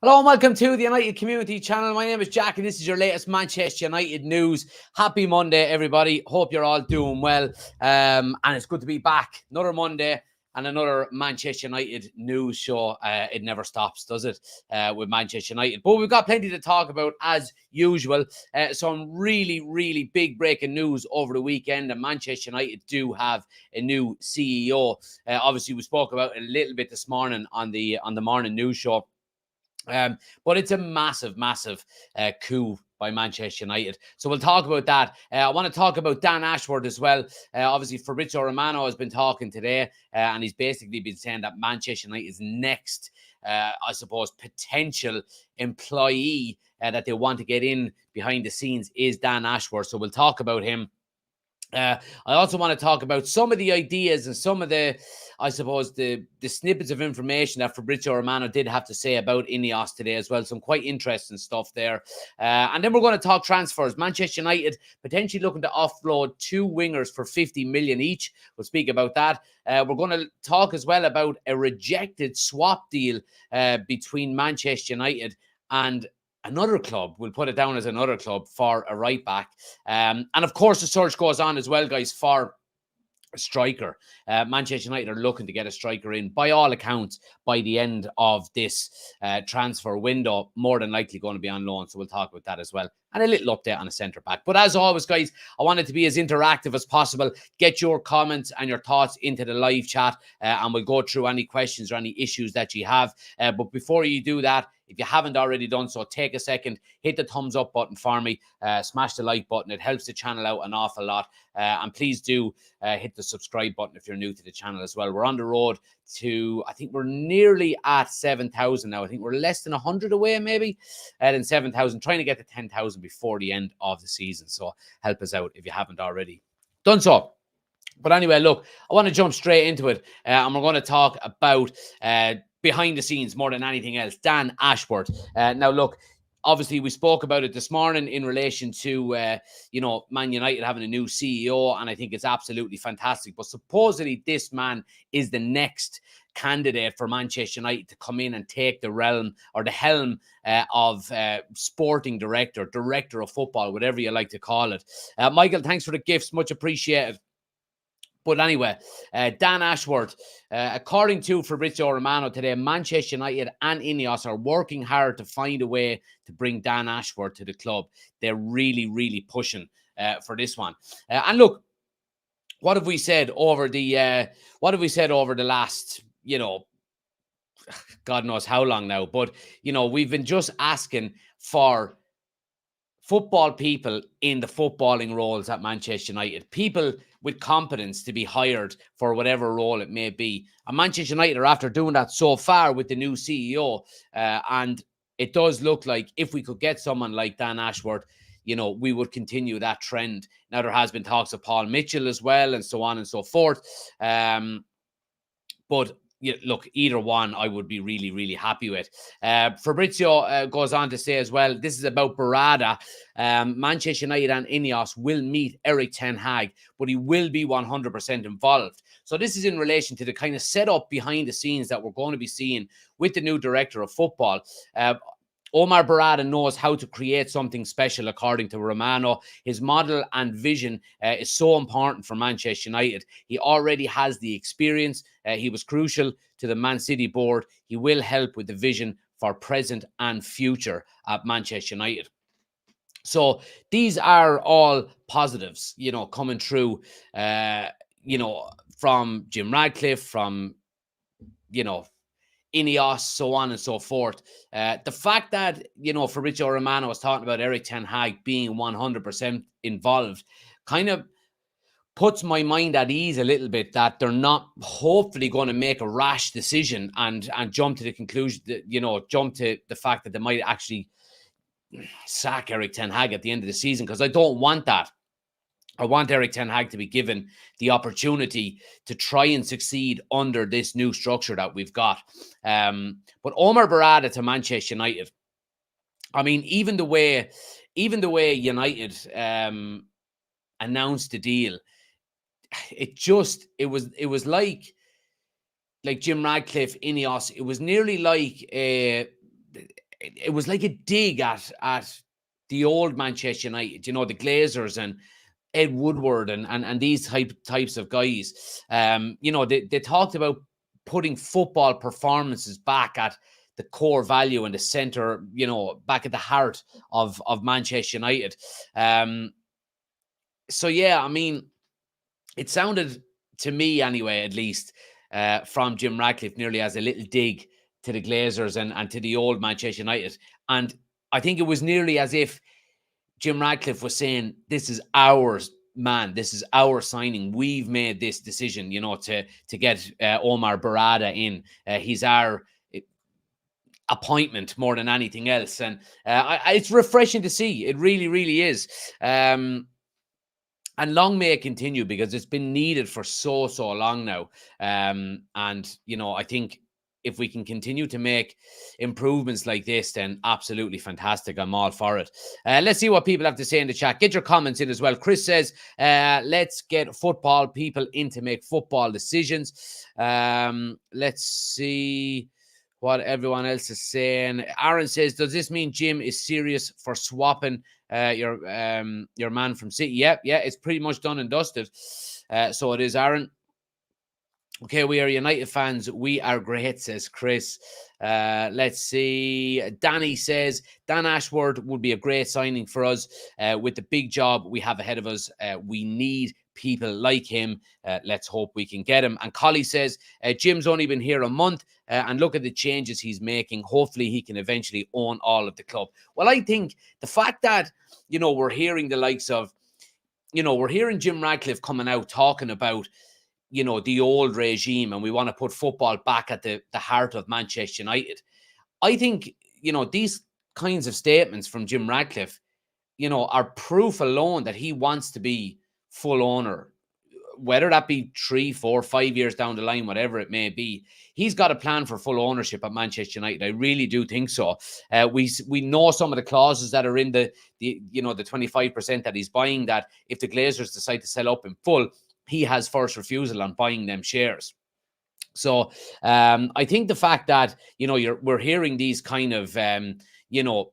Hello and welcome to the United Community Channel. My name is Jack and this is your latest Manchester United news. Happy Monday, everybody. Hope you're all doing well. And it's good to be back. Another Monday and another Manchester United news show. It never stops, does it, with Manchester United? But we've got plenty to talk about as usual. Some really big breaking news over the weekend. And Manchester United do have a new CEO. Obviously, we spoke about it a little bit this morning on the morning news show. But it's a massive coup by Manchester United. So we'll talk about that. I want to talk about Dan Ashworth as well. Obviously, Fabrizio Romano has been talking today, and he's basically been saying that Manchester United's next, I suppose, potential employee that they want to get in behind the scenes is Dan Ashworth. So we'll talk about him. I also want to talk about some of the ideas and some of the, I suppose, the snippets of information that Fabrizio Romano did have to say about Ineos today as well. Some quite interesting stuff there. And then we're going to talk transfers. Manchester United potentially looking to offload 2 wingers for 50 million each. We'll speak about that. We're going to talk as well about a rejected swap deal between Manchester United and another club. We'll put it down as another club for a right back. And of course, the search goes on as well, guys, for a striker. Manchester United are looking to get a striker in, by all accounts, by the end of this transfer window. More than likely going to be on loan. So we'll talk about that as well. And a little update on a centre back. But as always, guys, I want it to be as interactive as possible. Get your comments and your thoughts into the live chat, and we'll go through any questions or any issues that you have. But before you do that, if you haven't already done so, take a second, hit the thumbs up button for me, smash the like button. It helps the channel out an awful lot. And please do hit the subscribe button if you're new to the channel as well. We're on the road to, I think we're nearly at 7,000 now. I think we're less than 100 away, maybe, than 7,000, trying to get to 10,000 before the end of the season. So help us out if you haven't already done so. But anyway, look, I want to jump straight into it. And we're going to talk about behind the scenes more than anything else. Dan Ashworth. Now, look, obviously, we spoke about it this morning in relation to, Man United having a new CEO, and I think it's absolutely fantastic. But supposedly, this man is the next candidate for Manchester United to come in and take the helm of sporting director of football, whatever you like to call it. Michael, thanks for the gifts. Much appreciated. But anyway, Dan Ashworth, according to Fabrizio Romano today, Manchester United and Ineos are working hard to find a way to bring Dan Ashworth to the club. They're really pushing for this one. And look, what have we said over the last, God knows how long now? But we've been just asking for football people in the footballing roles at Manchester United, people with competence to be hired for whatever role it may be. And Manchester United are after doing that so far with the new CEO. And it does look like if we could get someone like Dan Ashworth, we would continue that trend. Now, there has been talks of Paul Mitchell as well and so on and so forth. But look, either one I would be really happy with. Fabrizio goes on to say as well, this is about Barada. Manchester United and Ineos will meet Eric Ten Hag, but he will be 100% involved. So this is in relation to the kind of setup behind the scenes that we're going to be seeing with the new director of football. Omar Barada knows how to create something special, according to Romano. His model and vision is so important for Manchester United. He already has the experience. He was crucial to the Man City board. He will help with the vision for present and future at Manchester United. So these are all positives, coming through, from Jim Radcliffe, from, Ineos, so on and so forth. The fact that, Fabrizio Romano was talking about Eric Ten Hag being 100% involved kind of puts my mind at ease a little bit that they're not hopefully going to make a rash decision and jump to the conclusion that, jump to the fact that they might actually sack Eric Ten Hag at the end of the season, because I don't want that. I want Eric Ten Hag to be given the opportunity to try and succeed under this new structure that we've got. But Omar Barada to Manchester United, I mean, even the way United announced the deal, it was like Jim Radcliffe, Ineos. It was nearly like it was like a dig at the old Manchester United, you know, the Glazers and Ed Woodward and these types of guys. You know, they talked about putting football performances back at the core value and the center, you know, back at the heart of Manchester United. So yeah, I mean, it sounded to me anyway, at least, from Jim Ratcliffe, nearly as a little dig to the Glazers and to the old Manchester United. And I think it was nearly as if Jim Ratcliffe was saying, this is ours, man. This is our signing. We've made this decision, you know, to get Omar Barada in. He's our appointment more than anything else. And it's refreshing to see. It really, really is. And long may it continue, because it's been needed for so long now. And, you know, I think if we can continue to make improvements like this, then absolutely fantastic. I'm all for it. Let's see what people have to say in the chat. Get your comments in as well. Chris says, let's get football people in to make football decisions. Let's see what everyone else is saying. Aaron says, does this mean Jim is serious for swapping your man from City? Yeah, it's pretty much done and dusted. So it is, Aaron. Okay, we are United fans. We are great, says Chris. Let's see. Danny says, Dan Ashworth would be a great signing for us. With the big job we have ahead of us, we need people like him. Let's hope we can get him. And Collie says, Jim's only been here a month, and look at the changes he's making. Hopefully he can eventually own all of the club. Well, I think the fact that, you know, we're hearing the likes of, you know, we're hearing Jim Ratcliffe coming out talking about, you know, the old regime, and we want to put football back at the heart of Manchester United. I think, you know, these kinds of statements from Jim Ratcliffe, you know, are proof alone that he wants to be full owner, whether that be 3, 4, 5 years down the line, whatever it may be. He's got a plan for full ownership at Manchester United. I really do think so. We know some of the clauses that are in the you know, the 25% that he's buying, that if the Glazers decide to sell up in full, he has first refusal on buying them shares. So I think the fact that, you know, we're hearing these kind of, you know,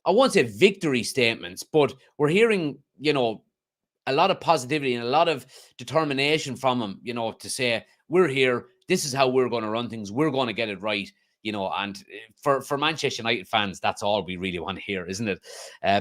I won't say victory statements, but we're hearing, you know, a lot of positivity and a lot of determination from him, you know, to say, we're here. This is how we're going to run things. We're going to get it right. You know, and for Manchester United fans, that's all we really want to hear, isn't it?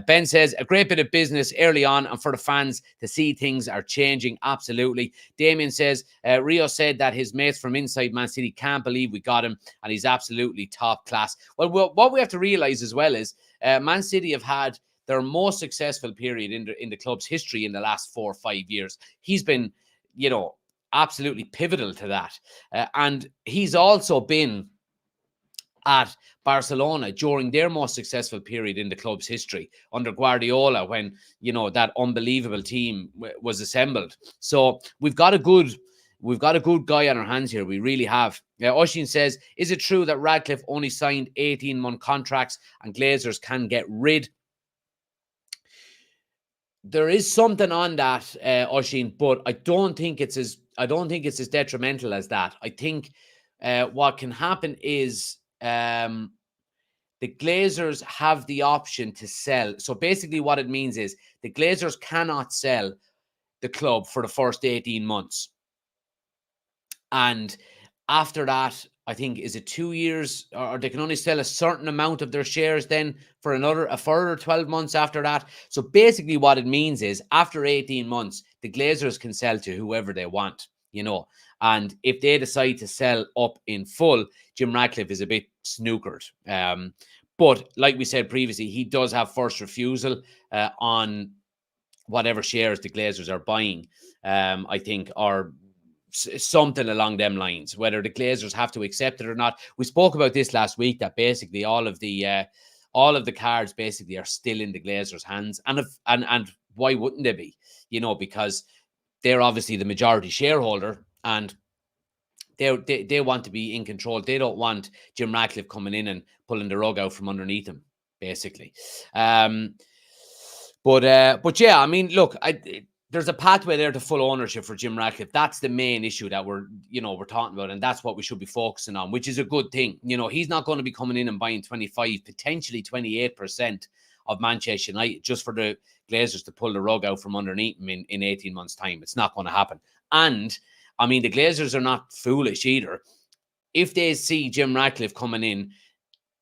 Ben says, a great bit of business early on, and for the fans to see things are changing. Absolutely. Damien says, Rio said that his mates from inside Man City can't believe we got him, and he's absolutely top class. Well, what we have to realize as well is Man City have had their most successful period in the club's history in the last 4 or 5 years. He's been, you know, absolutely pivotal to that. And he's also been at Barcelona during their most successful period in the club's history under Guardiola, when, you know, that unbelievable team was assembled. So we've got a good guy on our hands here. We really have. Oshin says, is it true that Radcliffe only signed 18-month contracts and Glazers can get rid? There is something on that, Oshin, but I don't think it's as detrimental as that. I think what can happen is the Glazers have the option to sell. So basically what it means is the Glazers cannot sell the club for the first 18 months. And after that, I think, is it 2 years, or they can only sell a certain amount of their shares then for a further 12 months after that. So basically what it means is after 18 months, the Glazers can sell to whoever they want, you know. And if they decide to sell up in full, Jim Ratcliffe is a bit snookered. But like we said previously, he does have first refusal on whatever shares the Glazers are buying, I think, or something along them lines, whether the Glazers have to accept it or not. We spoke about this last week, that basically all of the cards basically are still in the Glazers' hands. And why wouldn't they be? You know, because they're obviously the majority shareholder, and they want to be in control. They don't want Jim Ratcliffe coming in and pulling the rug out from underneath them, basically. But yeah, I mean, look, there's a pathway there to full ownership for Jim Ratcliffe. That's the main issue that we're talking about, and that's what we should be focusing on, which is a good thing. He's not going to be coming in and buying 25, potentially 28% of Manchester United just for the Glazers to pull the rug out from underneath him in 18 months' time. It's not going to happen. And, I mean, the Glazers are not foolish either. If they see Jim Ratcliffe coming in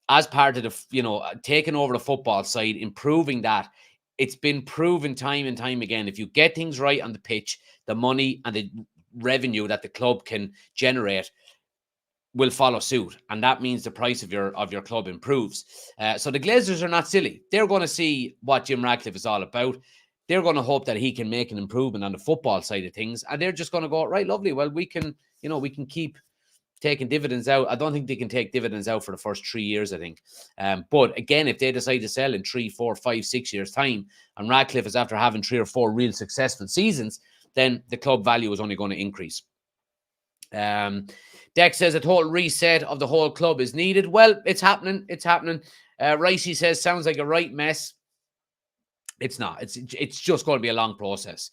as part of the, taking over the football side, improving that, it's been proven time and time again. If you get things right on the pitch, the money and the revenue that the club can generate will follow suit, and that means the price of your club improves. So the Glazers are not silly. They're going to see what Jim Ratcliffe is all about. They're going to hope that he can make an improvement on the football side of things, and they're just going to go, right, lovely. Well, we can keep taking dividends out. I don't think they can take dividends out for the first 3 years, I think. But again, if they decide to sell in 3, 4, 5, 6 years' time, and Ratcliffe is after having 3 or 4 real successful seasons, then the club value is only going to increase. Dex says a total reset of the whole club is needed. Well, it's happening. It's happening. Ricey says, sounds like a right mess. It's not. It's just going to be a long process.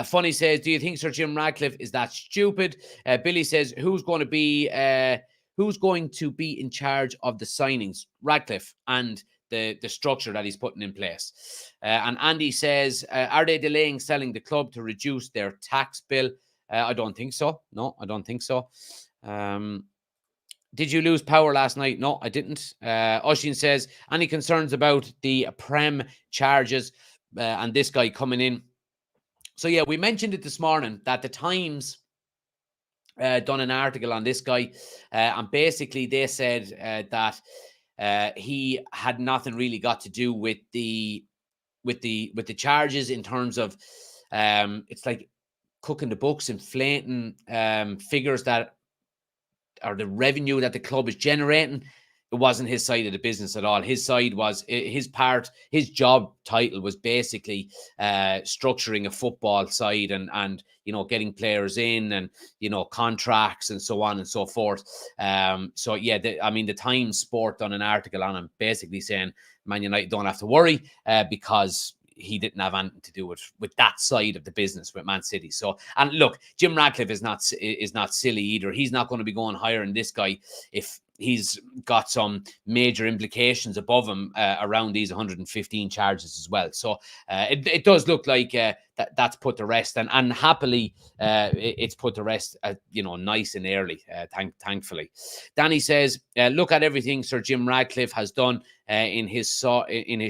Funny says, do you think Sir Jim Ratcliffe is that stupid? Billy says, who's going to be in charge of the signings? Ratcliffe and the structure that he's putting in place. And Andy says, are they delaying selling the club to reduce their tax bill? I don't think so. No, I don't think so. Did you lose power last night? No, I didn't. Oshin says, any concerns about the Prem charges and this guy coming in? So, yeah, we mentioned it this morning that the Times done an article on this guy. And basically they said that he had nothing really got to do with the charges in terms of it's like cooking the books, inflating figures that or the revenue that the club is generating. It wasn't his side of the business at all. His side was his job title was basically structuring a football side and getting players in and contracts and so on and so forth. So yeah, the Times Sport done an article on him basically saying Man United don't have to worry because he didn't have anything to do with that side of the business with Man City. So, and look, Jim Ratcliffe is not silly either. He's not going to be going hiring this guy if he's got some major implications above him around these 115 charges as well. So it does look like that's put to rest, and happily it's put to rest, nice and early, thankfully. Danny says, look at everything Sir Jim Ratcliffe has done in his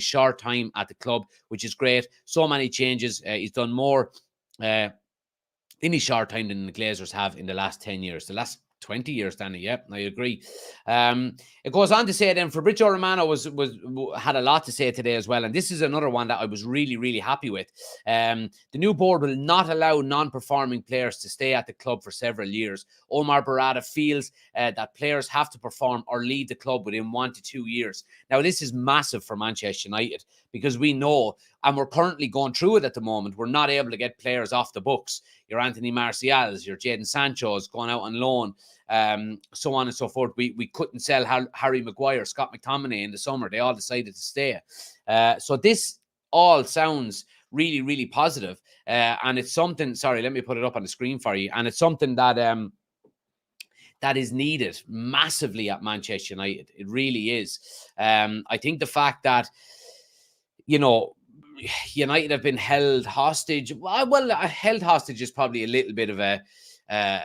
short time at the club, which is great. So many changes. He's done more in his short time than the Glazers have in the last 10 years. The last 20 years, Danny. Yeah, I agree. It goes on to say then Fabrizio Romano had a lot to say today as well. And this is another one that I was really, really happy with. The new board will not allow non-performing players to stay at the club for several years. Omar Barada feels that players have to perform or leave the club within 1 to 2 years. Now, this is massive for Manchester United because we know, and we're currently going through it at the moment, we're not able to get players off the books. Your Anthony Martial's, your Jadon Sancho's going out on loan, so on and so forth. We couldn't sell Harry Maguire, Scott McTominay in the summer. They all decided to stay. So this all sounds really, really positive. And it's something, sorry, let me put it up on the screen for you. And it's something that that is needed massively at Manchester United. It really is. I think the fact that, United have been held hostage. Well, held hostage is probably a little bit of an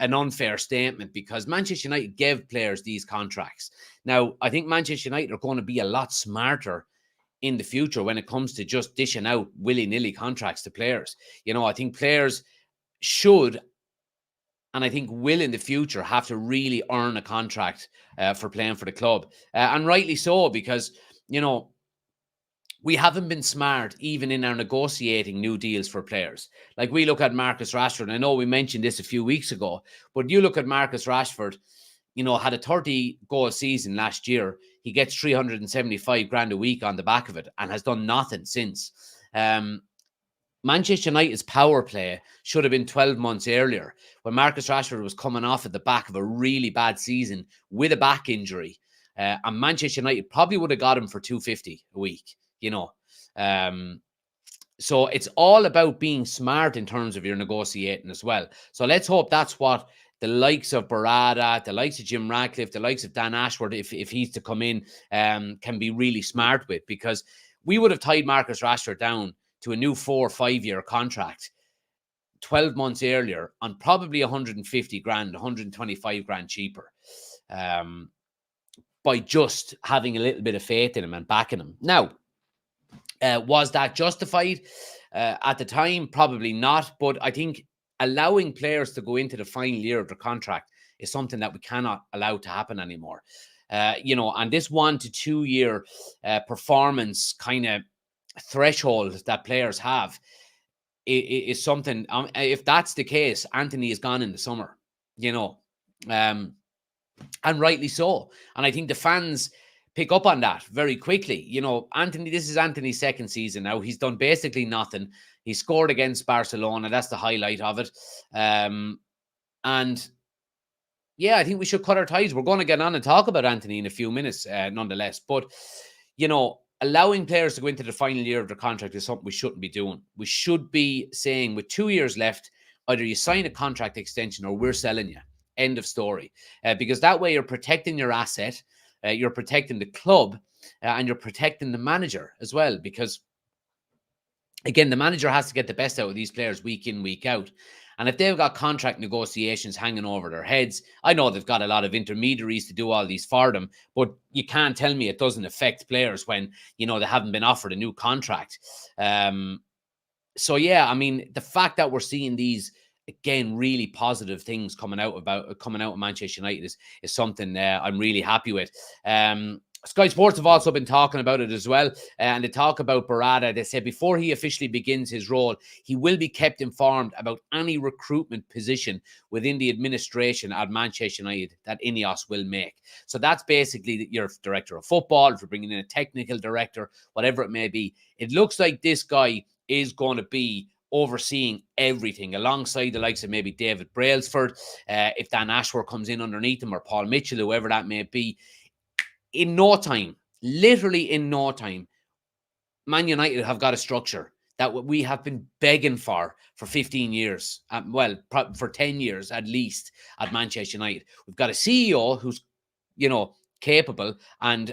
unfair statement because Manchester United gave players these contracts. Now, I think Manchester United are going to be a lot smarter in the future when it comes to just dishing out willy-nilly contracts to players. I think players should, and I think will in the future, have to really earn a contract for playing for the club. And rightly so, because, we haven't been smart even in our negotiating new deals for players. Like we look at Marcus Rashford. I know we mentioned this a few weeks ago, but you look at Marcus Rashford, had a 30-goal season last year. He gets 375 grand a week on the back of it and has done nothing since. Manchester United's power play should have been 12 months earlier when Marcus Rashford was coming off at the back of a really bad season with a back injury. And Manchester United probably would have got him for 250 a week. So it's all about being smart in terms of your negotiating as well. So let's hope that's what the likes of Barada, the likes of Jim Radcliffe, the likes of Dan Ashworth, if he's to come in, can be really smart with, because we would have tied Marcus Rashford down to a new 4 or 5 year contract 12 months earlier on probably 150 grand, 125 grand cheaper, by just having a little bit of faith in him and backing him. Now, was that justified at the time? Probably not. But I think allowing players to go into the final year of their contract is something that we cannot allow to happen anymore. And this 1 to 2 year performance kind of threshold that players have is something. If that's the case, Anthony is gone in the summer, and rightly so. And I think the fans pick up on that very quickly. Anthony, this is Anthony's second season now. He's done basically nothing. He scored against Barcelona. That's the highlight of it. And yeah, I think we should cut our ties. We're going to get on and talk about Anthony in a few minutes, nonetheless. But, allowing players to go into the final year of their contract is something we shouldn't be doing. We should be saying, with 2 years left, either you sign a contract extension or we're selling you. End of story. Because that way you're protecting your asset, you're protecting the club, and you're protecting the manager as well. Because, again, the manager has to get the best out of these players week in, week out. And if they've got contract negotiations hanging over their heads, I know they've got a lot of intermediaries to do all these for them, but you can't tell me it doesn't affect players when, they haven't been offered a new contract. So, yeah, I mean, the fact that we're seeing these, again, really positive things coming out of Manchester United is something I'm really happy with. Sky Sports have also been talking about it as well. And they talk about Barada. They said before he officially begins his role, he will be kept informed about any recruitment position within the administration at Manchester United that Ineos will make. So that's basically your director of football, if you're bringing in a technical director, whatever it may be. It looks like this guy is going to be overseeing everything alongside the likes of maybe David Brailsford. If Dan Ashworth comes in underneath him, or Paul Mitchell, whoever that may be. In no time, literally in no time, Man United have got a structure that we have been begging for 15 years. For 10 years at least at Manchester United. We've got a CEO who's, capable and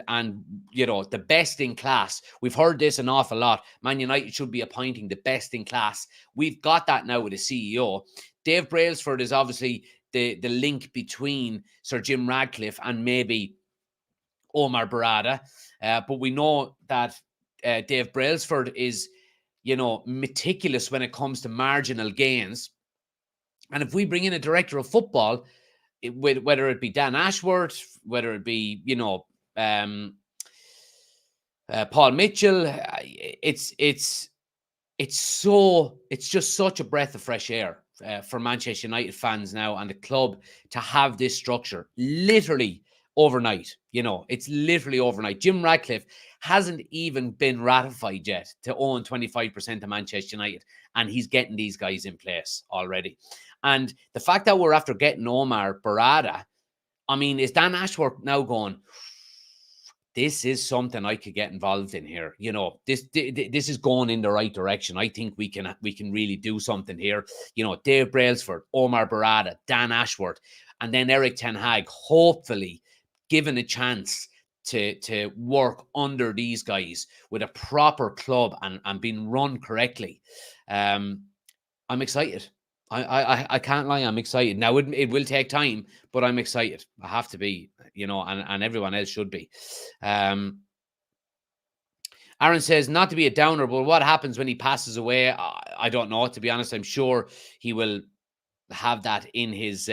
the best in class. We've heard this an awful lot. Man United should be appointing the best in class. We've got that now with a CEO. Dave Brailsford is obviously the link between Sir Jim Radcliffe and maybe Omar Barada, but we know that Dave Brailsford is, meticulous when it comes to marginal gains. And if we bring in a director of football, whether it be Dan Ashworth, whether it be, Paul Mitchell, it's just such a breath of fresh air for Manchester United fans now and the club to have this structure literally overnight. It's literally overnight. Jim Radcliffe hasn't even been ratified yet to own 25% of Manchester United, and he's getting these guys in place already. And the fact that we're after getting Omar Barada, I mean, is Dan Ashworth now going, this is something I could get involved in here. This is going in the right direction. I think we can really do something here. Dave Brailsford, Omar Barada, Dan Ashworth, and then Eric Ten Hag, hopefully given a chance to work under these guys with a proper club and being run correctly. I'm excited. I can't lie. I'm excited. Now, it will take time, but I'm excited. I have to be, and everyone else should be. Aaron says, not to be a downer, but what happens when he passes away? I don't know. To be honest, I'm sure he will have that in his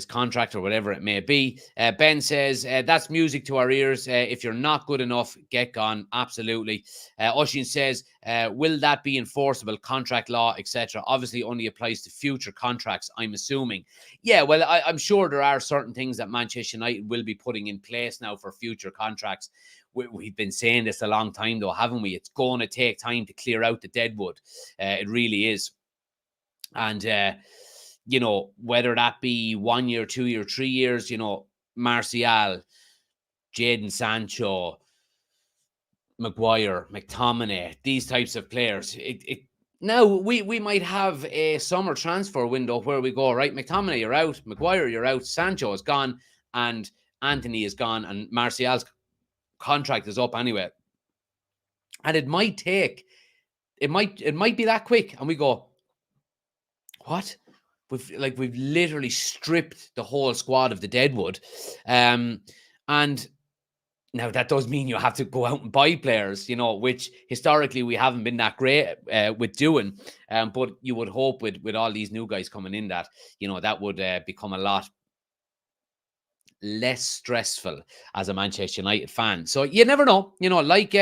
contract or whatever it may be. Ben says, that's music to our ears. If you're not good enough, get gone. Absolutely. Oshin says, will that be enforceable? Contract law, etc. Obviously only applies to future contracts, I'm assuming. Yeah, well, I'm sure there are certain things that Manchester United will be putting in place now for future contracts. We've been saying this a long time, though, haven't we? It's going to take time to clear out the deadwood. It really is. And, whether that be 1 year, 2 year, 3 years, Martial, Jadon Sancho, Maguire, McTominay, these types of players. Now we might have a summer transfer window where we go, right, McTominay, you're out, Maguire, you're out, Sancho is gone, and Anthony is gone, and Martial's contract is up anyway. And it might be that quick, and we go, what? We've literally stripped the whole squad of the Deadwood. And now that does mean you have to go out and buy players, which historically we haven't been that great with doing. But you would hope with all these new guys coming in that, that would become a lot less stressful as a Manchester United fan. So you never know, like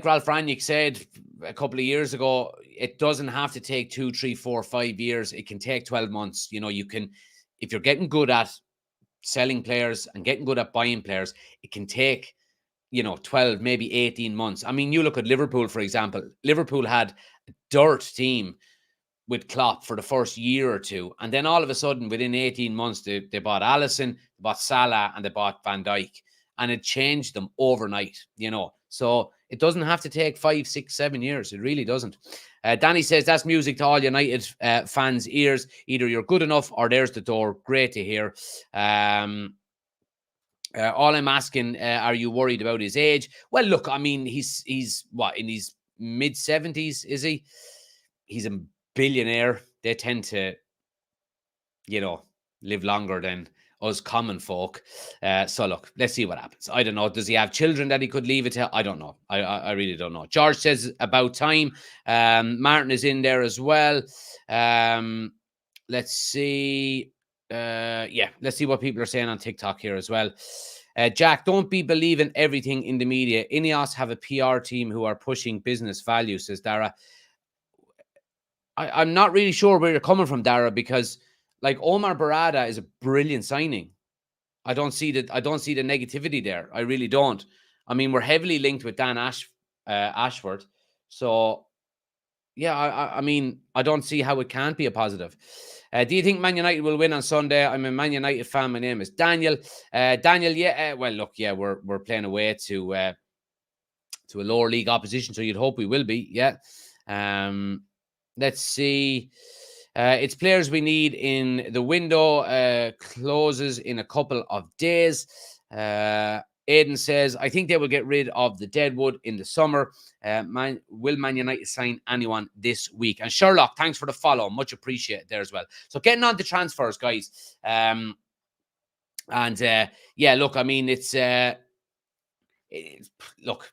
Ralph Rangnick said a couple of years ago, it doesn't have to take 2, 3, 4, 5 years. It can take 12 months. You can, if you're getting good at selling players and getting good at buying players, it can take, 12, maybe 18 months. I mean, you look at Liverpool, for example. Liverpool had a dirt team with Klopp for the first year or two. And then all of a sudden, within 18 months, they bought Alisson, they bought Salah, and they bought Van Dijk. And it changed them overnight, So it doesn't have to take 5, 6, 7 years. It really doesn't. Danny says, that's music to all United fans' ears. Either you're good enough or there's the door. Great to hear. All I'm asking, are you worried about his age? Well, look, I mean, he's what, in his mid-70s, is he? He's a billionaire. They tend to, live longer than us common folk. So look, let's see what happens. I don't know. Does he have children that he could leave it to? I don't know. I really don't know. George says about time. Martin is in there as well. Let's see. Let's see what people are saying on TikTok here as well. Jack, don't be believing everything in the media. Ineos have a PR team who are pushing business value, says Dara. I'm not really sure where you're coming from, Dara, because like Omar Barada is a brilliant signing. I don't see the negativity there. I really don't. I mean, we're heavily linked with Dan Ashworth. So, yeah, I mean, I don't see how it can't be a positive. Do you think Man United will win on Sunday? I'm a Man United fan. My name is Daniel. Daniel, yeah. Well, look, yeah, we're playing away to a lower league opposition, so you'd hope we will be. Yeah. Let's see. It's players we need in the window. Closes in a couple of days. Aiden says, I think they will get rid of the Deadwood in the summer. Will Man United sign anyone this week? And Sherlock, thanks for the follow. Much appreciated there as well. So getting on to transfers, guys. Look, I mean, look,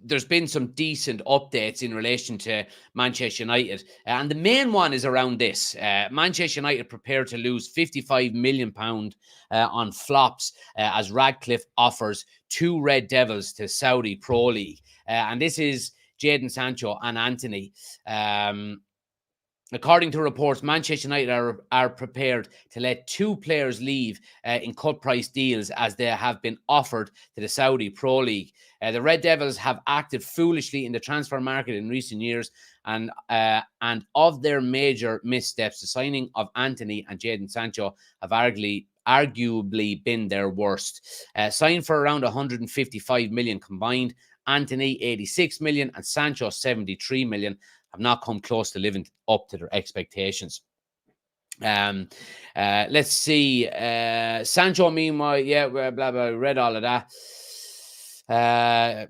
there's been some decent updates in relation to Manchester United. And the main one is around this. Manchester United prepared to lose £55 million on flops as Radcliffe offers 2 Red Devils to Saudi Pro League. And this is Jadon Sancho and Anthony. According to reports, Manchester United are prepared to let 2 players leave in cut price deals as they have been offered to the Saudi Pro League. The Red Devils have acted foolishly in the transfer market in recent years, and of their major missteps, the signing of Anthony and Jadon Sancho have arguably been their worst. Signed for around 155 million combined, Anthony 86 million and Sancho 73 million. Have not come close to living up to their expectations. Let's see. Sancho, meanwhile, read all of that. A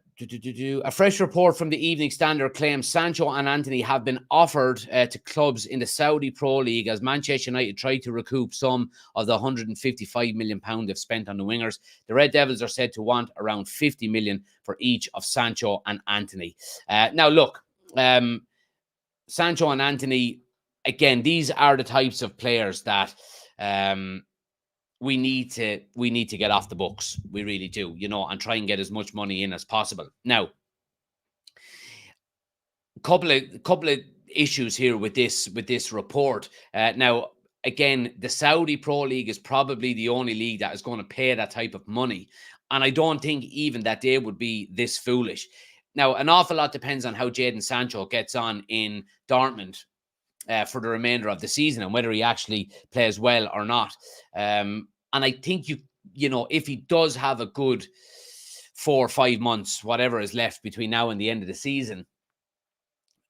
fresh report from the Evening Standard claims Sancho and Anthony have been offered to clubs in the Saudi Pro League as Manchester United try to recoup some of the £155 million they've spent on the wingers. The Red Devils are said to want around 50 million for each of Sancho and Anthony. Now, look, Sancho and Anthony, again, these are the types of players that we need to get off the books. We really do, and try and get as much money in as possible. Now, couple of issues here with this report. Now, again, the Saudi Pro League is probably the only league that is going to pay that type of money, and I don't think even that they would be this foolish. Now, an awful lot depends on how Jadon Sancho gets on in Dortmund for the remainder of the season and whether he actually plays well or not. And I think if he does have a good 4 or 5 months, whatever is left between now and the end of the season,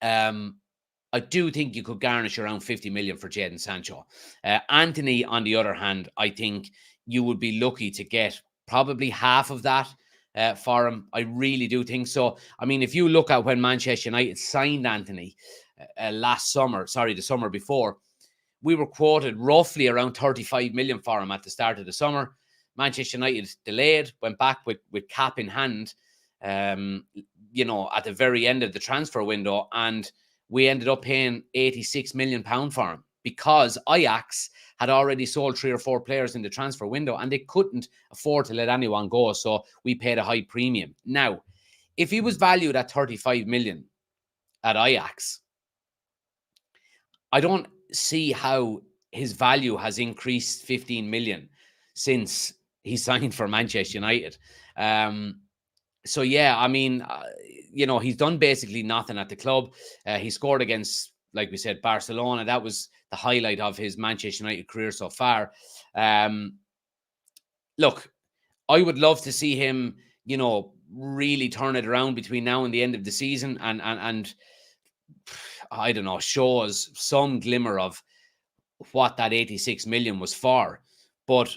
I do think you could garnish around 50 million for Jadon Sancho. Anthony, on the other hand, I think you would be lucky to get probably half of that for him. I really do think so. I mean, if you look at when Manchester United signed Anthony the summer before, we were quoted roughly around 35 million for him at the start of the summer. Manchester United delayed, went back with cap in hand, at the very end of the transfer window, and we ended up paying £86 million for him because Ajax had already sold 3 or 4 players in the transfer window and they couldn't afford to let anyone go. So we paid a high premium. Now, if he was valued at 35 million at Ajax, I don't see how his value has increased 15 million since he signed for Manchester United. So, yeah, I mean, he's done basically nothing at the club. He scored against, like we said, Barcelona. That was the highlight of his Manchester United career so far. Look, I would love to see him, really turn it around between now and the end of the season and I don't know, show us some glimmer of what that 86 million was for. But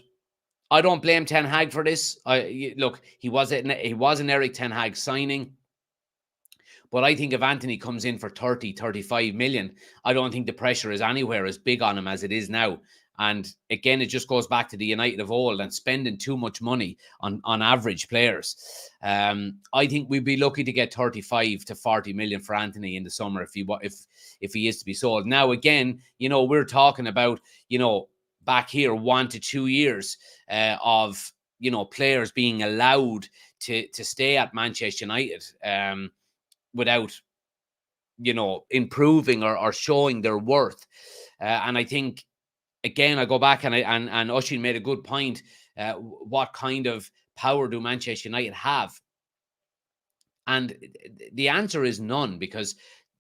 I don't blame Ten Hag for this. Look, he was an Eric Ten Hag signing. But I think if Anthony comes in for 30, 35 million, I don't think the pressure is anywhere as big on him as it is now. And again, it just goes back to the United of old and spending too much money on average players. I think we'd be lucky to get 35 to 40 million for Anthony in the summer if he is to be sold. Now, again, we're talking about, back here 1 to 2 years of, players being allowed to stay at Manchester United without, improving or showing their worth. And I think, again, I go back and Oisin made a good point. What kind of power do Manchester United have? And the answer is none, because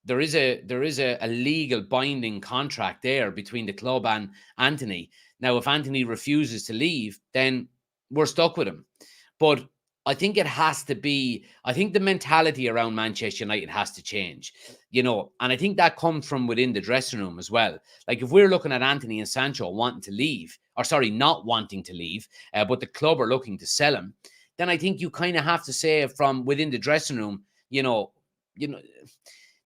there is a legal binding contract there between the club and Anthony. Now, if Anthony refuses to leave, then we're stuck with him. But I think the mentality around Manchester United has to change, and I think that comes from within the dressing room as well. Like, if we're looking at Anthony and Sancho not wanting to leave, but the club are looking to sell him, then I think you kind of have to say from within the dressing room,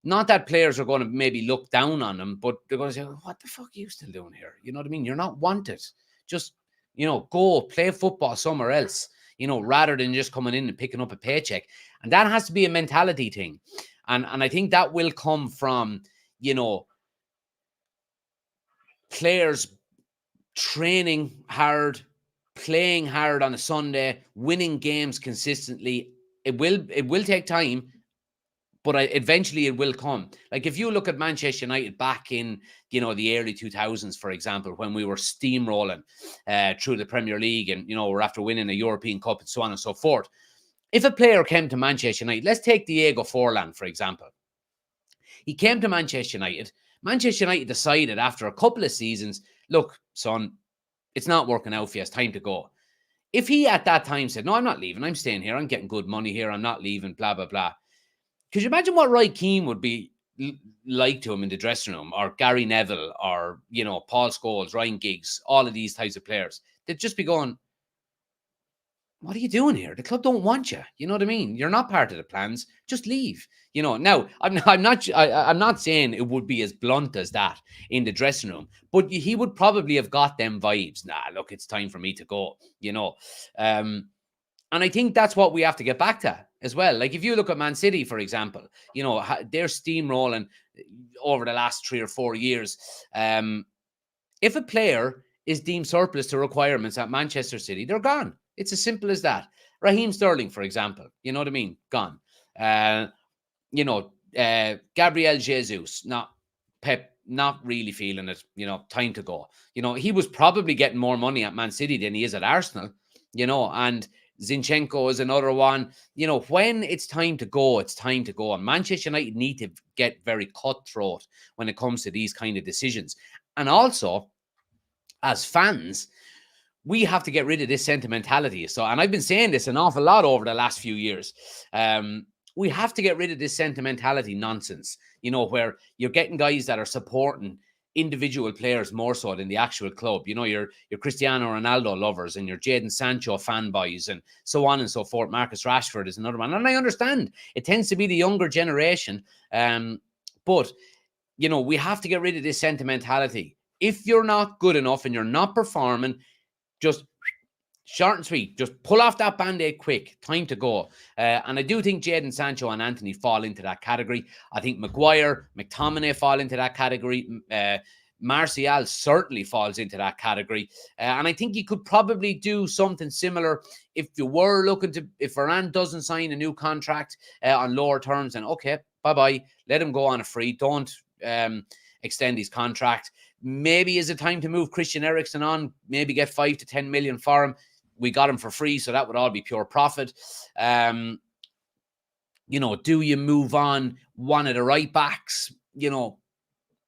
not that players are going to maybe look down on him, but they're going to say, what the fuck are you still doing here? You know what I mean? You're not wanted. Just, go play football somewhere else. Rather than just coming in and picking up a paycheck. And that has to be a mentality thing. And I think that will come from, players training hard, playing hard on a Sunday, winning games consistently. It will take time, but eventually it will come. Like, if you look at Manchester United back in, the early 2000s, for example, when we were steamrolling through the Premier League and, we're after winning a European Cup and so on and so forth. If a player came to Manchester United, let's take Diego Forlan, for example. He came to Manchester United. Manchester United decided after a couple of seasons, look, son, it's not working out for you. It's time to go. If he at that time said, no, I'm not leaving. I'm staying here. I'm getting good money here. I'm not leaving, blah, blah, blah. Could you imagine what Roy Keane would be like to him in the dressing room, or Gary Neville, or, Paul Scholes, Ryan Giggs, all of these types of players? They'd just be going, what are you doing here? The club don't want you. You know what I mean? You're not part of the plans. Just leave. Now I'm not saying it would be as blunt as that in the dressing room, but he would probably have got them vibes. Nah, look, it's time for me to go. And I think that's what we have to get back to as well. Like, if you look at Man City, for example, they're steamrolling over the last 3 or 4 years. If a player is deemed surplus to requirements at Manchester City, they're gone. It's as simple as that. Raheem Sterling, for example, you know what I mean? Gone. Gabriel Jesus, Pep, not really feeling it, time to go. He was probably getting more money at Man City than he is at Arsenal, and Zinchenko is another one. When it's time to go, it's time to go. And Manchester United need to get very cutthroat when it comes to these kind of decisions. And also, as fans, we have to get rid of this sentimentality. So, and I've been saying this an awful lot over the last few years. We have to get rid of this sentimentality nonsense, where you're getting guys that are supporting individual players more so than the actual club. Your Cristiano Ronaldo lovers and your Jadon Sancho fanboys and so on and so forth. Marcus Rashford is another one. And I understand it tends to be the younger generation. But, we have to get rid of this sentimentality. If you're not good enough and you're not performing, just short and sweet, just pull off that Band-Aid quick. Time to go. And I do think Jadon Sancho and Anthony fall into that category. I think Maguire, McTominay fall into that category. Martial certainly falls into that category. And I think you could probably do something similar if you were looking to, if Varane doesn't sign a new contract on lower terms, and okay, bye-bye. Let him go on a free. Don't extend his contract. Maybe is it time to move Christian Eriksen on, maybe get 5 to 10 million for him. We got him for free, so that would all be pure profit. Do you move on one of the right backs?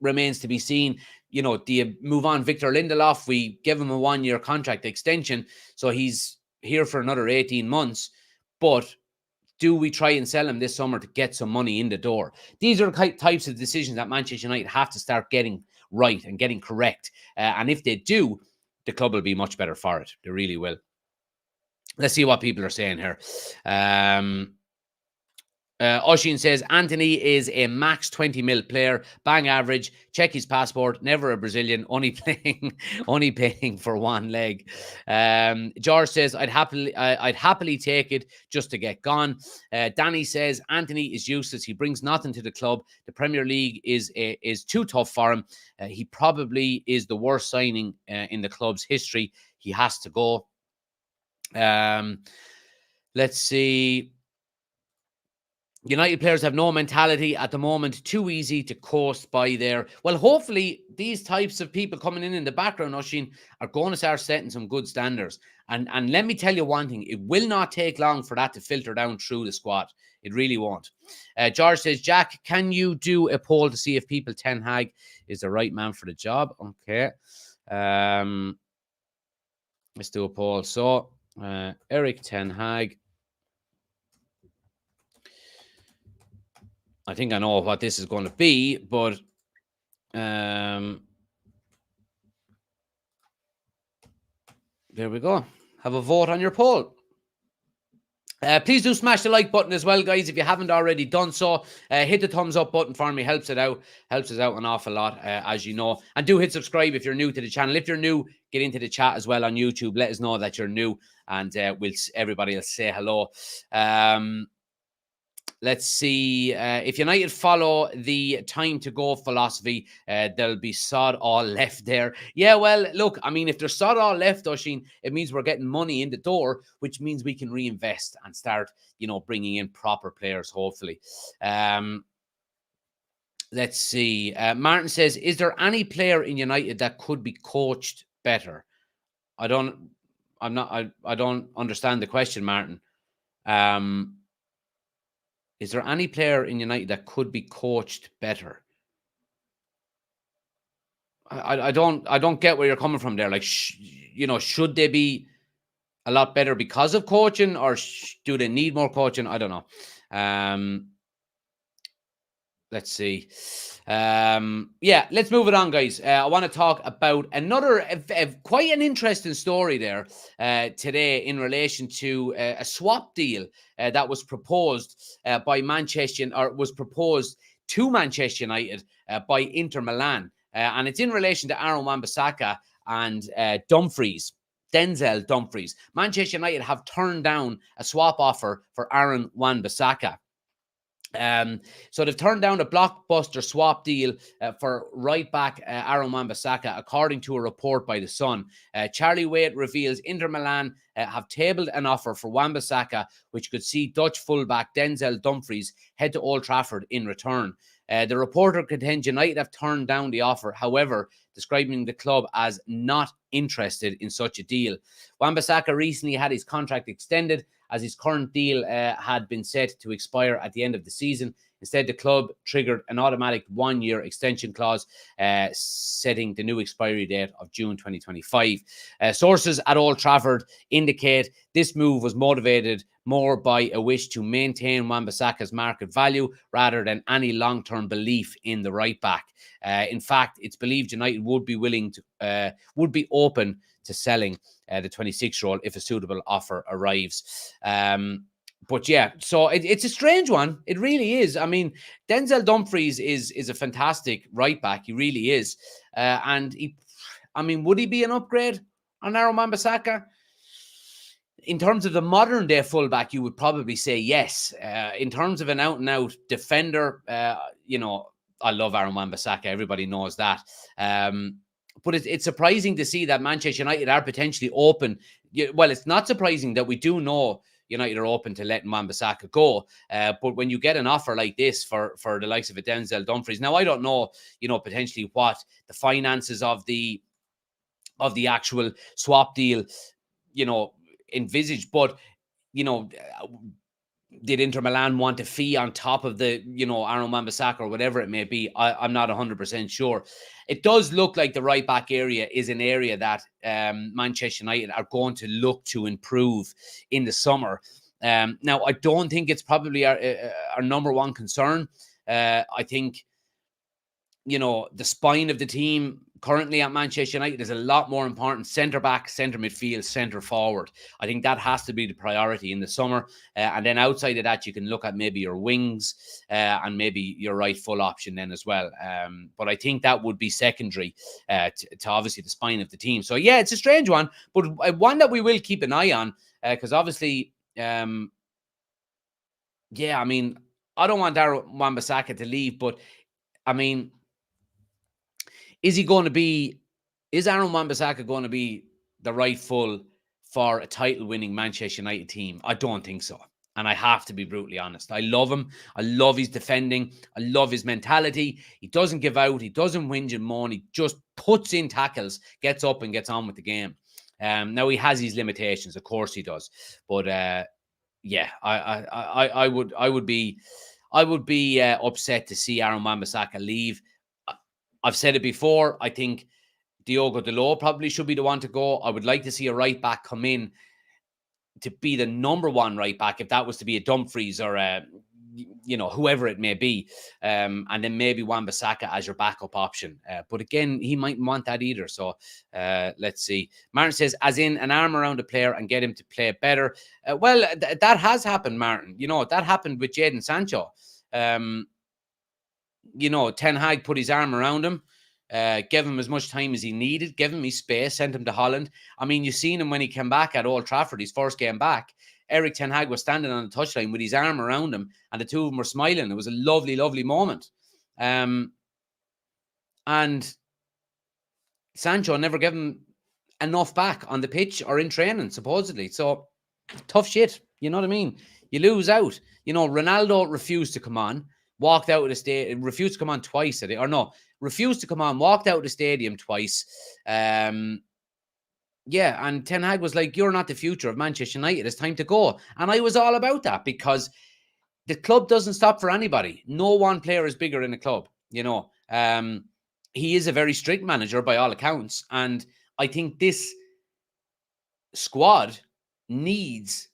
Remains to be seen. Do you move on Victor Lindelof? We give him a 1-year contract extension, so he's here for another 18 months. But do we try and sell him this summer to get some money in the door? These are the types of decisions that Manchester United have to start getting right and getting correct. And if they do, the club will be much better for it. They really will. Let's see what people are saying here. Oshin says, Anthony is a max 20 mil player, bang average, check his passport, never a Brazilian, only paying for one leg. George says, I'd happily take it just to get gone. Danny says, Anthony is useless. He brings nothing to the club. The Premier League is too tough for him. He probably is the worst signing in the club's history. He has to go. Let's see. United players have no mentality at the moment. Too easy to coast by there. Well, hopefully these types of people coming in the background, Oshin, are going to start setting some good standards. And let me tell you one thing. It will not take long for that to filter down through the squad. It really won't. George says, Jack, can you do a poll to see if people Ten Hag is the right man for the job? Okay. Let's do a poll. So, Eric Ten Hag. I think I know what this is going to be, but there we go. Have a vote on your poll. Please do smash the like button as well, guys, if you haven't already done so. Hit the thumbs up button for me. Helps us out an awful lot, as you know. And do hit subscribe if you're new to the channel. If you're new, get into the chat as well on YouTube. Let us know that you're new, and everybody will say hello. Let's see. If United follow the time to go philosophy, there'll be sod all left there. Yeah, well, look, I mean, if there's sod all left, Oshin, it means we're getting money in the door, which means we can reinvest and start, bringing in proper players, hopefully. Let's see. Martin says, is there any player in United that could be coached better? I don't understand the question, Martin. Is there any player in United that could be coached better? I don't get where you're coming from there. Like, should they be a lot better because of coaching, or do they need more coaching? I don't know. Let's see. Yeah, let's move it on, guys. I want to talk about another quite an interesting story there today in relation to a swap deal that was proposed by Manchester, or was proposed to Manchester United by Inter Milan. And it's in relation to Aaron Wan-Bissaka and Denzel Dumfries. Manchester United have turned down a swap offer for Aaron Wan-Bissaka. So they've turned down a blockbuster swap deal for right back Aaron Wan-Bissaka, according to a report by The Sun. Charlie Waite reveals Inter Milan have tabled an offer for Wan-Bissaka, which could see Dutch fullback Denzel Dumfries head to Old Trafford in return. The reporter contends United have turned down the offer, however, describing the club as not interested in such a deal. Wan-Bissaka recently had his contract extended, as his current deal had been set to expire at the end of the season. Instead, the club triggered an automatic 1-year extension clause, setting the new expiry date of June 2025. Sources at Old Trafford indicate this move was motivated more by a wish to maintain Wan-Bissaka's market value rather than any long-term belief in the right back. In fact, it's believed United would be open to selling the 26-year-old if a suitable offer arrives. But yeah, so it's a strange one. It really is. I mean, Denzel Dumfries is a fantastic right back. He really is. And would he be an upgrade on Aaron Wan-Bissaka? In terms of the modern day fullback, you would probably say yes. In terms of an out and out defender, I love Aaron Wan-Bissaka. Everybody knows that. But it's surprising to see that Manchester United are potentially open. Well, it's not surprising that we do know United are open to letting Wan-Bissaka go. But when you get an offer like this for the likes of a Denzel Dumfries, now I don't know, potentially what the finances of the actual swap deal, envisaged, but did Inter Milan want a fee on top of the, Aaron Wan-Bissaka or whatever it may be? I'm not 100% sure. It does look like the right back area is an area that Manchester United are going to look to improve in the summer. Now, I don't think it's probably our number one concern. I think, the spine of the team currently at Manchester United is a lot more important. Centre back, centre midfield, centre forward. I think that has to be the priority in the summer. And then outside of that, you can look at maybe your wings and maybe your right full option then as well. But I think that would be secondary to obviously the spine of the team. So yeah, it's a strange one, but one that we will keep an eye on because obviously, I don't want Aaron Wan-Bissaka to leave, but is Aaron Wan-Bissaka going to be the right full for a title-winning Manchester United team? I don't think so. And I have to be brutally honest. I love him. I love his defending. I love his mentality. He doesn't give out. He doesn't whinge and moan. He just puts in tackles, gets up and gets on with the game. Now, he has his limitations. Of course he does. But, I would be upset to see Aaron Wan-Bissaka leave. I've said it before. I think Diogo Dalot probably should be the one to go. I would like to see a right back come in to be the number one right back, if that was to be a Dumfries or whoever it may be. And then maybe Wan-Bissaka as your backup option. But again, he mightn't want that either. So let's see. Martin says, as in an arm around a player and get him to play better. That has happened, Martin. That happened with Jadon Sancho. Ten Hag put his arm around him, gave him as much time as he needed, gave him his space, sent him to Holland. You seen him when he came back at Old Trafford, his first game back. Eric Ten Hag was standing on the touchline with his arm around him, and the two of them were smiling. It was a lovely, lovely moment. And Sancho never gave him enough back on the pitch or in training, supposedly. So, tough shit. You know what I mean? You lose out. Ronaldo refused to come on. Walked out of the stadium, refused to come on twice. Refused to come on, walked out of the stadium twice. And Ten Hag was like, you're not the future of Manchester United. It's time to go. And I was all about that because the club doesn't stop for anybody. No one player is bigger in the club. He is a very strict manager by all accounts. And I think this squad needs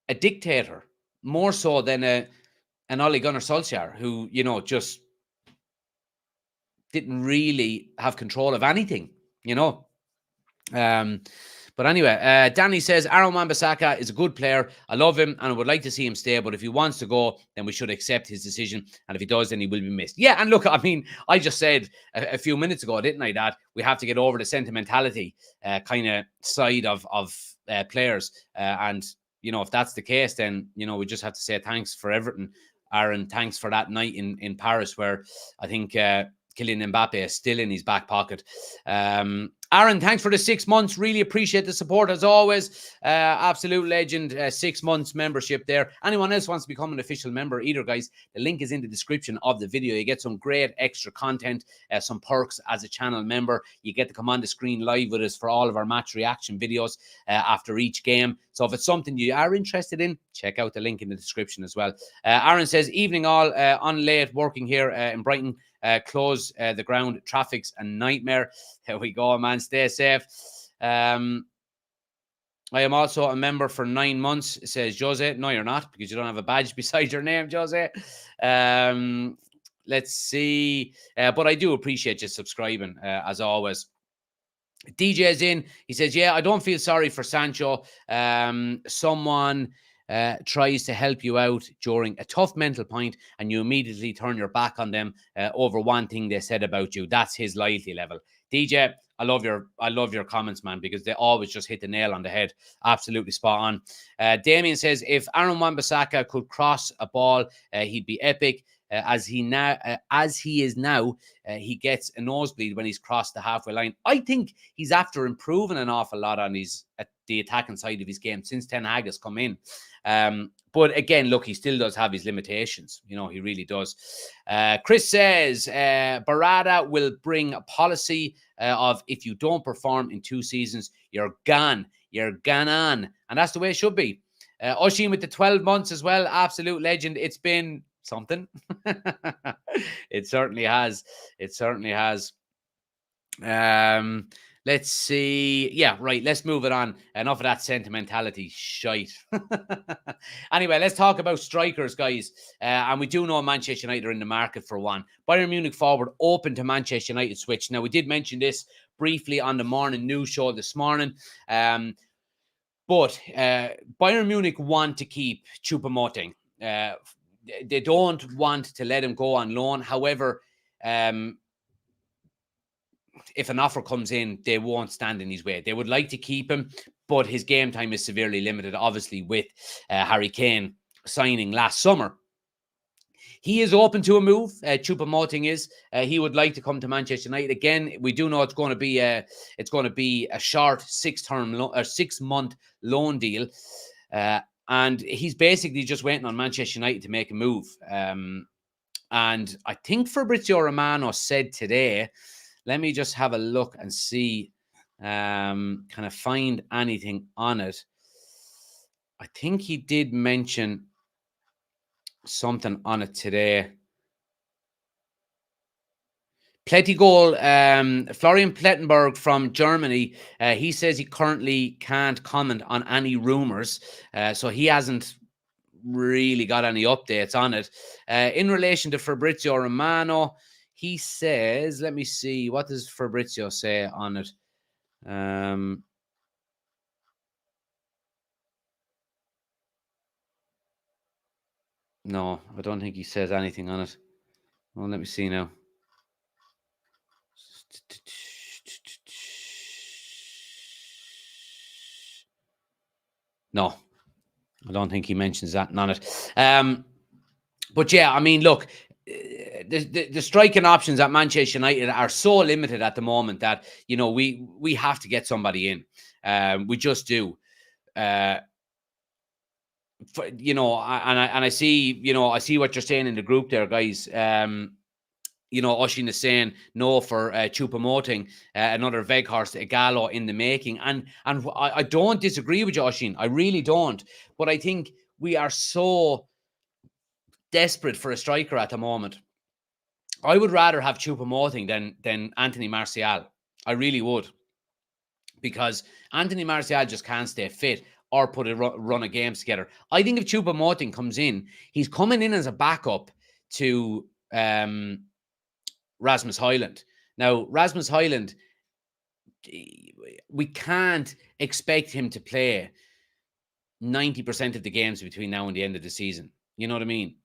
a dictator more so than an Ole Gunnar Solskjaer, who, just didn't really have control of anything, But anyway, Danny says, Aaron Wan-Bissaka is a good player. I love him and I would like to see him stay. But if he wants to go, then we should accept his decision. And if he does, then he will be missed. Yeah, and look, I just said a few minutes ago, didn't I, that we have to get over the sentimentality kind of side of players. And, if that's the case, then, we just have to say thanks for everything. Aaron, thanks for that night in Paris where I think Kylian Mbappe is still in his back pocket. Aaron, thanks for the 6 months. Really appreciate the support as always. Absolute legend. 6 months membership there. Anyone else wants to become an official member, either, guys, the link is in the description of the video. You get some great extra content, some perks as a channel member. You get to come on the screen live with us for all of our match reaction videos after each game. So if it's something you are interested in, check out the link in the description as well. Aaron says, evening all, on late, working here in Brighton. Close the ground, traffic's a nightmare. Here we go, man. Stay safe. I am also a member for 9 months, says Jose. No, you're not, because you don't have a badge beside your name, Jose. Let's see. But I do appreciate you subscribing, as always. DJ's in. He says, yeah, I don't feel sorry for Sancho. Someone tries to help you out during a tough mental point and you immediately turn your back on them over one thing they said about you. That's his loyalty level. DJ, I love your comments, man, because they always just hit the nail on the head. Absolutely spot on. Damien says, if Aaron Wan-Bissaka could cross a ball, he'd be epic. As he is now, he gets a nosebleed when he's crossed the halfway line. I think he's after improving an awful lot on the attacking side of his game since Ten Hag has come in. But again, look, he still does have his limitations. You know, he really does. Chris says, Barada will bring a policy of if you don't perform in 2 seasons, you're gone. You're gone on. And that's the way it should be. Oshin with the 12 months as well. Absolute legend. It's been something. It certainly has. It certainly has. Let's see. Yeah, right. Let's move it on. Enough of that sentimentality shite. Anyway, let's talk about strikers, guys. And we do know Manchester United are in the market for one. Bayern Munich forward open to Manchester United switch. Now, we did mention this briefly on the morning news show this morning. But Bayern Munich want to keep Choupo-Moting. They don't want to let him go on loan. However, if an offer comes in, they won't stand in his way. They would like to keep him, but his game time is severely limited, obviously, with Harry Kane signing last summer. He is open to a move. Choupo-Moting is. He would like to come to Manchester United again. We do know it's going to be a short 6-month loan deal, and he's basically just waiting on Manchester United to make a move. And I think Fabrizio Romano said today. Let me just have a look and see. Can I find anything on it? I think he did mention something on it today. Plettigol, Florian Plettenberg from Germany, he says he currently can't comment on any rumors. So he hasn't really got any updates on it. In relation to Fabrizio Romano, he says, let me see, what does Fabrizio say on it? No, I don't think he says anything on it. Well, let me see now. No, I don't think he mentions that on it. But yeah, I mean, look, the striking options at Manchester United are so limited at the moment that, you know, we have to get somebody in. We just do. You know, I see, you know, I see what you're saying in the group there, guys. You know, Oshin is saying no for Choupo-Moting, another Weghorst Igalo in the making. And I don't disagree with you, Oshin. I really don't. But I think we are so desperate for a striker at the moment. I would rather have Choupo-Moting than Anthony Martial. I really would. Because Anthony Martial just can't stay fit or put a run of games together. I think if Choupo-Moting comes in, he's coming in as a backup to Rasmus Højlund. Now, Rasmus Højlund, we can't expect him to play 90% of the games between now and the end of the season. You know what I mean?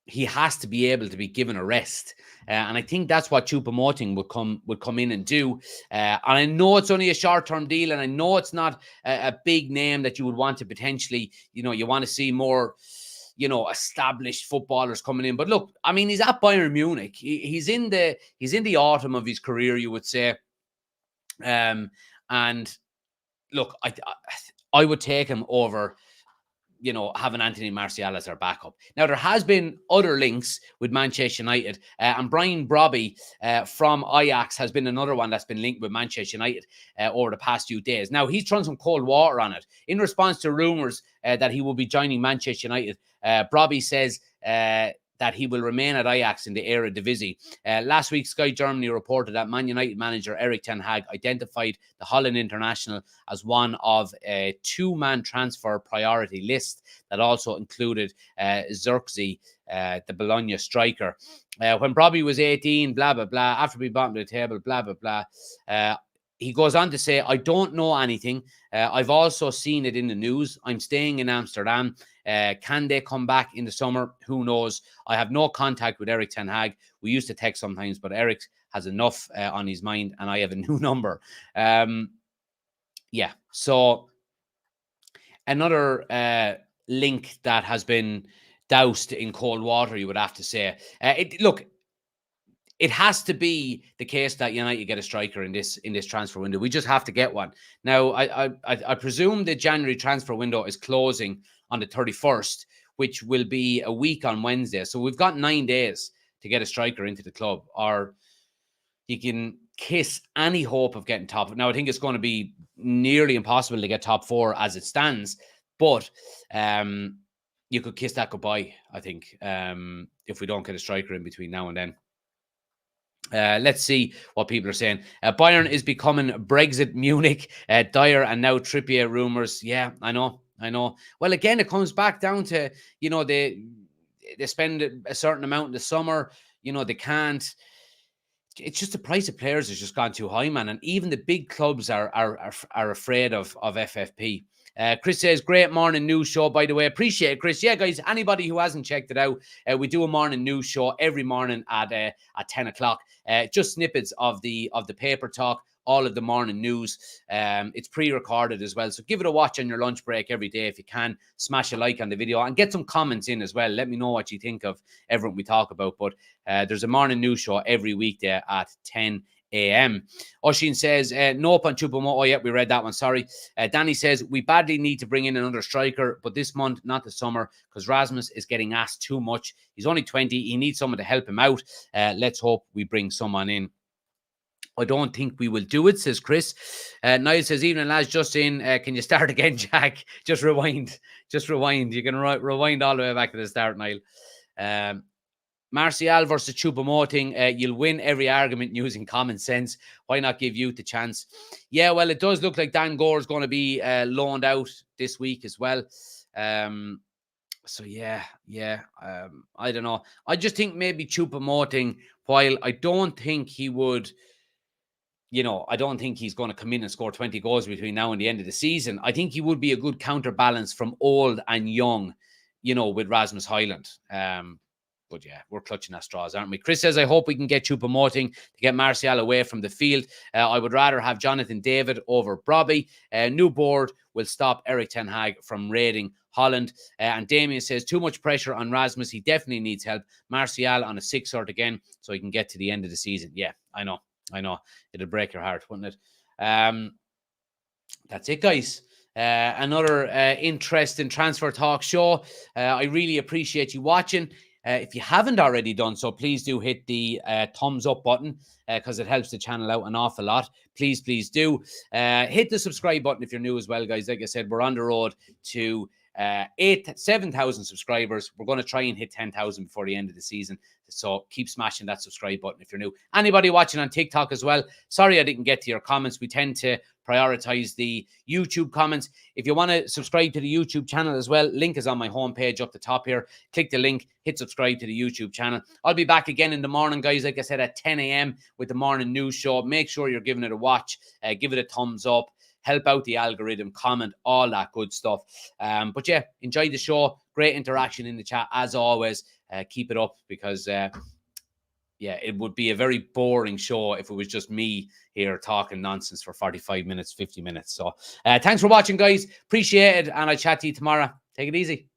He has to be able to be given a rest. And I think that's what Choupo-Moting would come in and do. And I know it's only a short-term deal, and I know it's not a big name that you would want to potentially, you know, you want to see more, you know, established footballers coming in. But look, I mean, he's at Bayern Munich. He's in the autumn of his career, you would say. And look, I would take him over, having Anthony Martial as our backup. Now, there has been other links with Manchester United, and Brian Brobby from Ajax has been another one that's been linked with Manchester United over the past few days. Now, he's thrown some cold water on it. In response to rumours that he will be joining Manchester United, Brobby says that he will remain at Ajax in the Eredivisie. Last week, Sky Germany reported that Man United manager Erik ten Hag identified the Holland international as one of a two-man transfer priority list that also included Zirkzee, the Bologna striker. When Brobby was 18, blah, blah, blah, after being bottom of the table, blah, blah, blah. He goes on to say, I don't know anything. I've also seen it in the news. I'm staying in Amsterdam. Can they come back in the summer? Who knows? I have no contact with Erik ten Hag. We used to text sometimes, but Erik has enough on his mind, and I have a new number. Yeah, so another link that has been doused in cold water, you would have to say. Look, it has to be the case that United get a striker in this transfer window. We just have to get one. Now, I presume the January transfer window is closing on the 31st, which will be a week on Wednesday. So we've got 9 days to get a striker into the club, or you can kiss any hope of getting top. Now, I think it's going to be nearly impossible to get top 4 as it stands, but you could kiss that goodbye, I think, if we don't get a striker in between now and then. Let's see what people are saying. Bayern is becoming Brexit Munich. Dyer and now Trippier rumors. Yeah, I know. Well, again, it comes back down to, they spend a certain amount in the summer. They can't. It's just the price of players has just gone too high, man. And even the big clubs are afraid of FFP. Chris says, great morning news show, by the way. Appreciate it, Chris. Yeah, guys, anybody who hasn't checked it out, we do a morning news show every morning at 10 o'clock. Just snippets of the paper talk, all of the morning news. It's pre-recorded as well. So give it a watch on your lunch break every day if you can. Smash a like on the video and get some comments in as well. Let me know what you think of everything we talk about. But there's a morning news show every weekday at 10 a.m. Oshin says, nope on Choupo-Moting. Oh, yeah, we read that one. Sorry. Danny says, we badly need to bring in another striker, but this month, not the summer, because Rasmus is getting asked too much. He's only 20. He needs someone to help him out. Let's hope we bring someone in. I don't think we will do it, says Chris. Niall says, evening lads, just in. Can you start again, Jack? Just rewind. You can rewind all the way back to the start, Niall. Martial versus Choupo-Moting. You'll win every argument using common sense. Why not give youth a chance? Yeah, well, it does look like Dan Gore is going to be loaned out this week as well. So, yeah. I don't know. I just think maybe Choupo-Moting, while I don't think he would, I don't think he's going to come in and score 20 goals between now and the end of the season. I think he would be a good counterbalance from old and young, with Rasmus Højlund. But yeah, we're clutching at straws, aren't we? Chris says, I hope we can get Choupo-Moting to get Martial away from the field. I would rather have Jonathan David over Brobby. New board will stop Erik ten Hag from raiding Holland. And Damien says, too much pressure on Rasmus. He definitely needs help. Martial on a 6-sort again so he can get to the end of the season. Yeah, I know. It'll break your heart, wouldn't it? That's it, guys. Another interesting transfer talk show. I really appreciate you watching. If you haven't already done so, please do hit the thumbs up button because it helps the channel out an awful lot. Please do. Hit the subscribe button if you're new as well, guys. Like I said, we're on the road to 7,000 subscribers. We're going to try and hit 10,000 before the end of the season. So keep smashing that subscribe button if you're new. Anybody watching on TikTok as well, sorry I didn't get to your comments. We tend to prioritize the YouTube comments. If you want to subscribe to the YouTube channel as well, link is on my homepage up the top here. Click the link, hit subscribe to the YouTube channel. I'll be back again in the morning, guys, like I said, at 10 a.m. with the morning news show. Make sure you're giving it a watch. Give it a thumbs up. Help out the algorithm, comment, all that good stuff. But yeah, enjoy the show. Great interaction in the chat, as always. Keep it up because, yeah, it would be a very boring show if it was just me here talking nonsense for 45 minutes, 50 minutes. So thanks for watching, guys. Appreciate it. And I'll chat to you tomorrow. Take it easy.